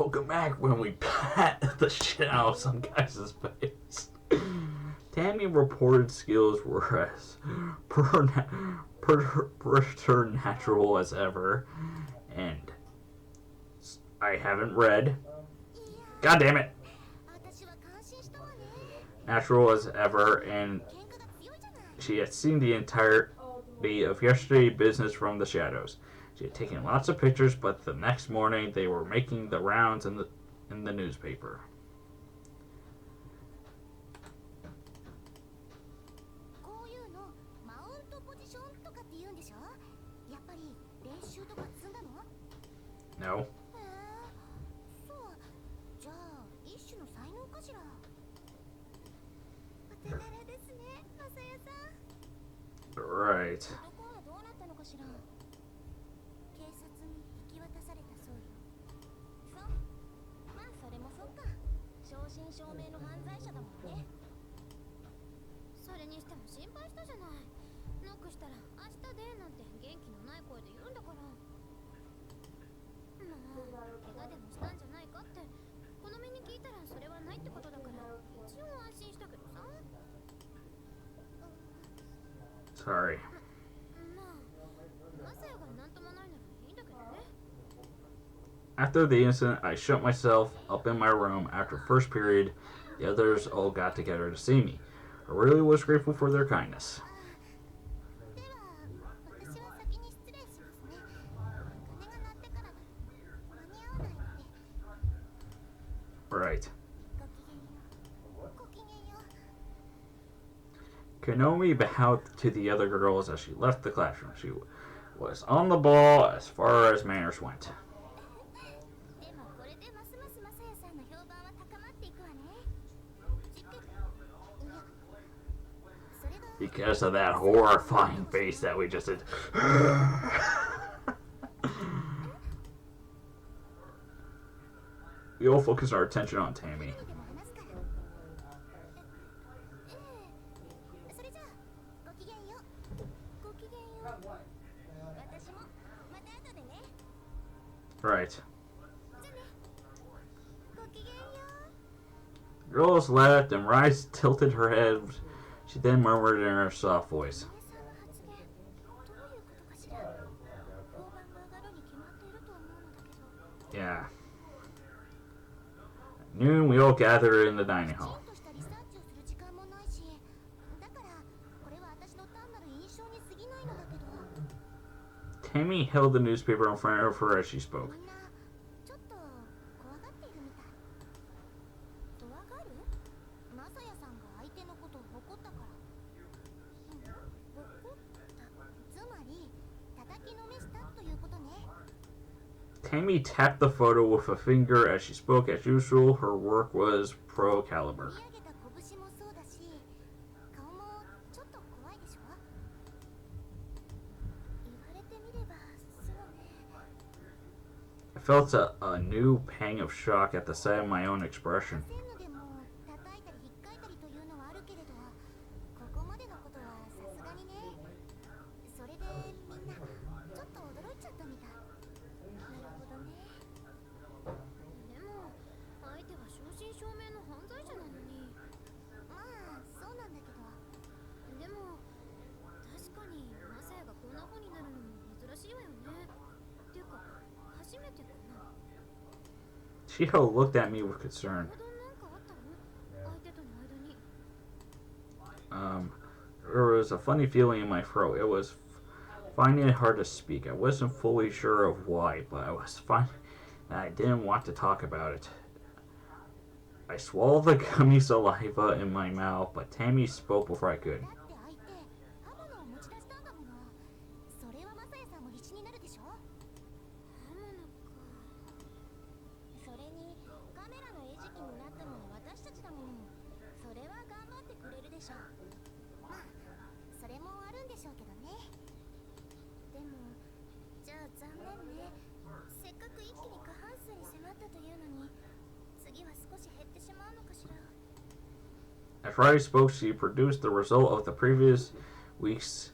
Welcome back when we pat the shit out of some guy's face. Tammy reported skills were as preternatural as ever, and I haven't read. God damn it! Natural as ever, and she had seen the entirety of yesterday's business from the shadows. She had taken lots of pictures, but the next morning they were making the rounds in the newspaper. No. Right. Sorry. After the incident, I shut myself up in my room. After first period, the others all got together to see me. I really was grateful for their kindness. Right. Konomi bowed to the other girls as she left the classroom. She was on the ball as far as manners went. Because of that horrifying face that we just did. We all focus our attention on Tammy. Right. Girls laughed and Rice tilted her head. She then murmured in her soft voice. Yeah. At noon, we all gathered in the dining hall. Tammy held the newspaper in front of her as she spoke. Tammy tapped the photo with a finger as she spoke. As usual, her work was pro caliber. I felt a new pang of shock at the sight of my own expression. Shiho looked at me with concern. There was a funny feeling in my throat. It was finding it hard to speak. I wasn't fully sure of why, but I was finding that I didn't want to talk about it. I swallowed the gummy saliva in my mouth, but Tammy spoke before I could. After I spoke, she produced the result of the previous week's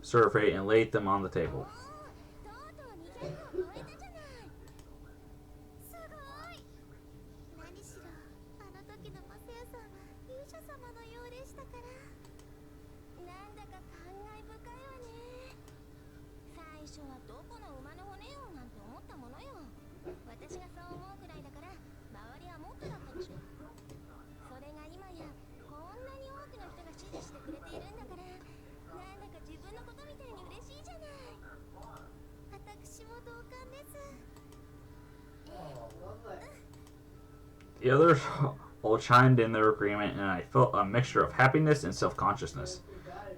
survey and laid them on the table. The others all chimed in their agreement, and I felt a mixture of happiness and self-consciousness.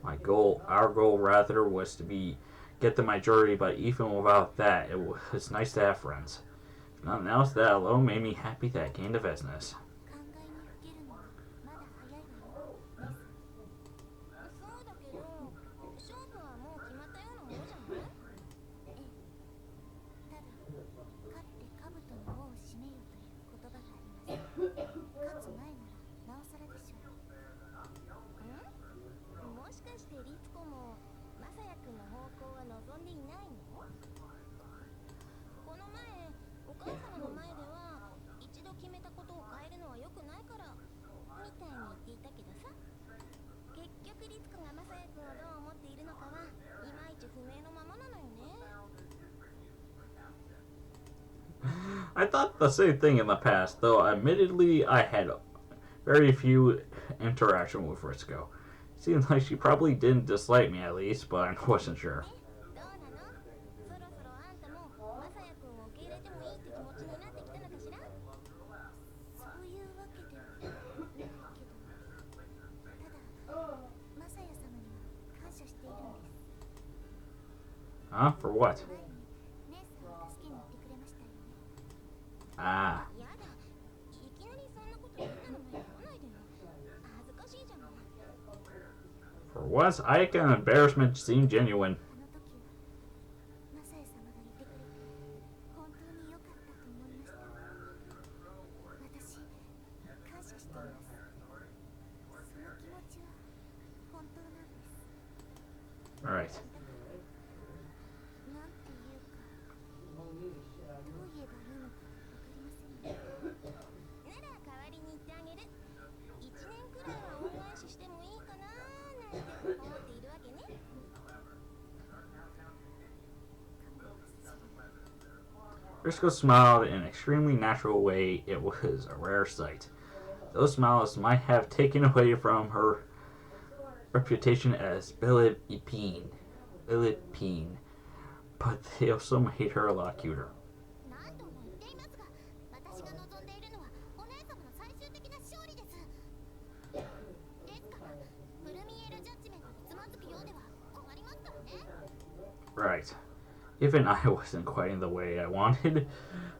Our goal rather, was to get the majority, but even without that, it was nice to have friends. If nothing else, that alone made me happy that I gained a business. I thought the same thing in the past, though admittedly I had very few interaction with Risco. Seemed like she probably didn't dislike me at least, but I wasn't sure. Huh? For what? Ah. For once, I can embarrassment seem genuine. Alright. Risco smiled in an extremely natural way. It was a rare sight. Those smiles might have taken away from her reputation as Philippine, but they also made her a lot cuter. Right. Even I wasn't quite in the way I wanted.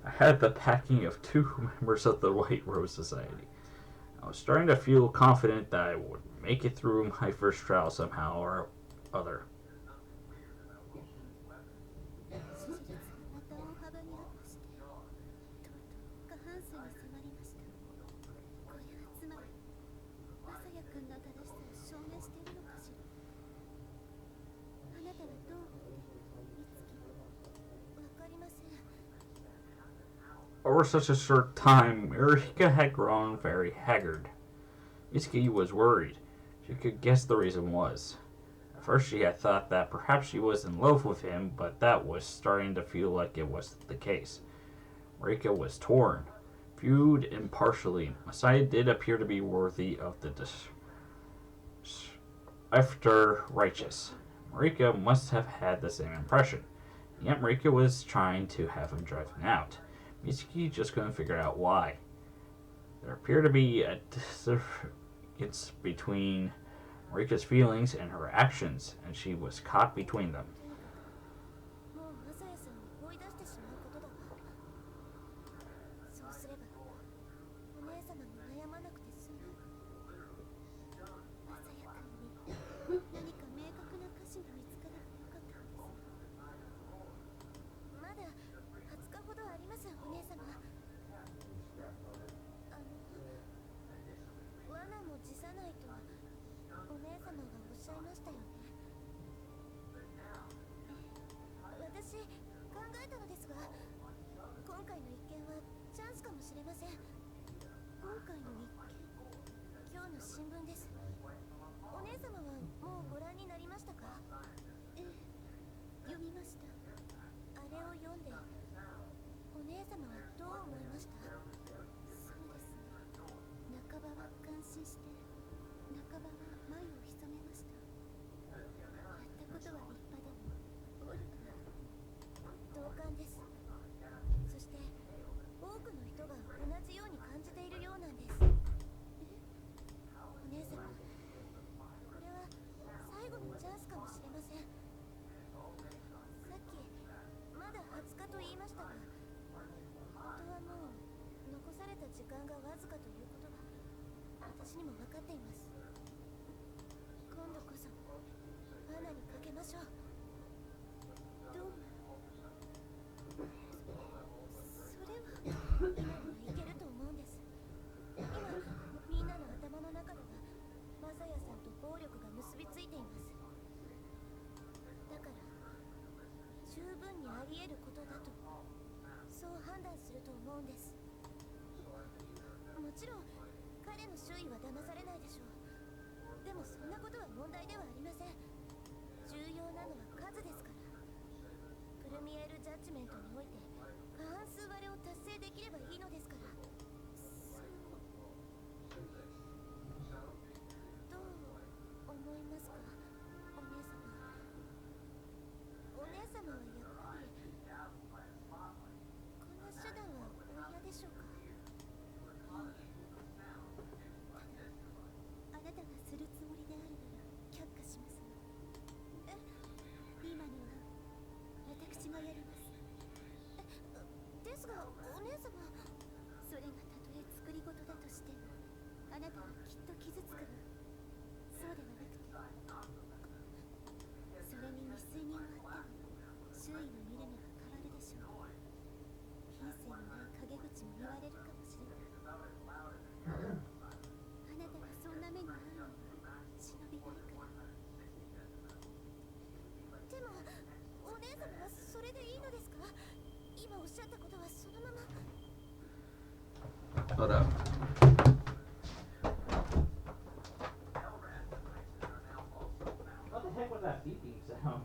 I had the backing of 2 members of the White Rose Society. I was starting to feel confident that I would make it through my first trial somehow or other. Over such a short time, Marika had grown very haggard. Mitsuki was worried. She could guess the reason was. At first she had thought that perhaps she was in love with him, but that was starting to feel like it wasn't the case. Marika was torn. Viewed impartially, Masaya did appear to be worthy of the after righteous. Marika must have had the same impression. Yet Marika was trying to have him driven out. Mitsuki just couldn't figure out why. There appeared to be a discrepancy between Marika's feelings and her actions, and she was caught between them. 私にも分かっています。今度こそアナにかけましょう。どうも。それは今ならいけると思うんです。今みんなの頭の中ではマサヤさんと暴力が結びついています。だから十分にあり得ることだとそう判断すると思うんです。もちろん彼の周囲は騙されないでしょう。でもそんなことは問題ではありません。重要なのは数ですから。プルミエールジャッジメントにおいて過半数割れを達成できればいいのですから。どう思いますか、お姉様。お姉様はやっぱりこんな手段はお嫌でしょうか。あなたがするつもりであるなら却下します。今のは私がやります。ですがお姉様、それがたとえ作り事だとしてもあなたはきっと傷つくわ。そうではなくて、それに未遂に終わっても周囲の見る目は変わるでしょう。品性のない陰口も言われるかもしれない。あなたがそんな目に遭うのは忍びないから。でもお姉様はそれでいいのですか？今おっしゃったことはそのまま。Hold up. What the heck was that beeping sound?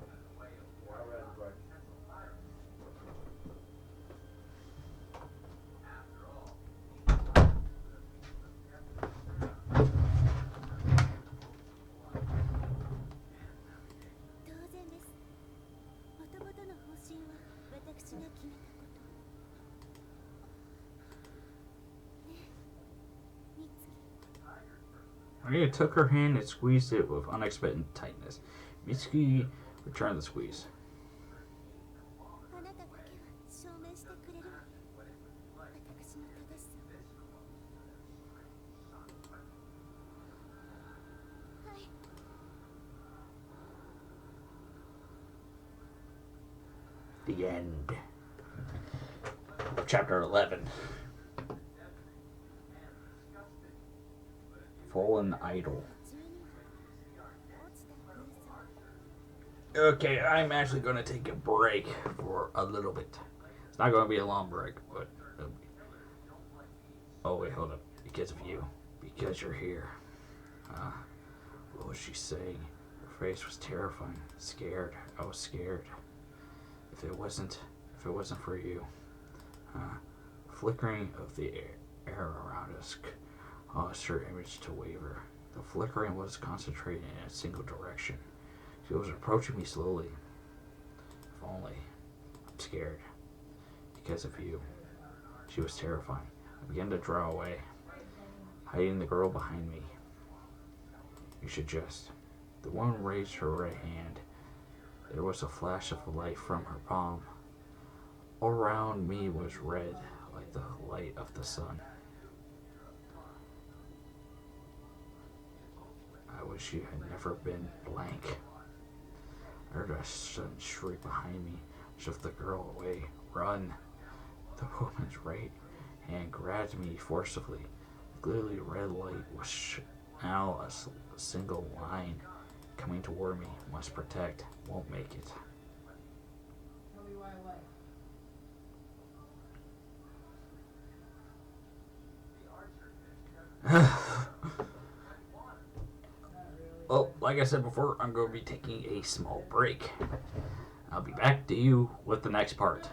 Maria took her hand and squeezed it with unexpected tightness. Mitsuki returned the squeeze. The end. Chapter 11. Fallen Idol. Okay, I'm actually going to take a break for a little bit. It's not going to be a long break, but... Oh, wait, hold up. Because of you. Because you're here. What was she saying? Her face was terrifying. Scared. I was scared. If it wasn't for you. Flickering of the air around us caused her image to waver. The flickering was concentrated in a single direction. She was approaching me slowly. If only. I'm scared. Because of you. She was terrifying. I began to draw away, hiding the girl behind me. You should just... The woman raised her right hand. There was a flash of light from her palm. All around me was red, like the light of the sun. I wish you had never been blank. I heard a sudden shriek behind me, shoved the girl away. Run! The woman's right hand grabbed me forcibly. The clearly red light was now a single line coming toward me. Must protect. Won't make it. Tell me why I like. Well, like I said before, I'm going to be taking a small break. I'll be back to you with the next part.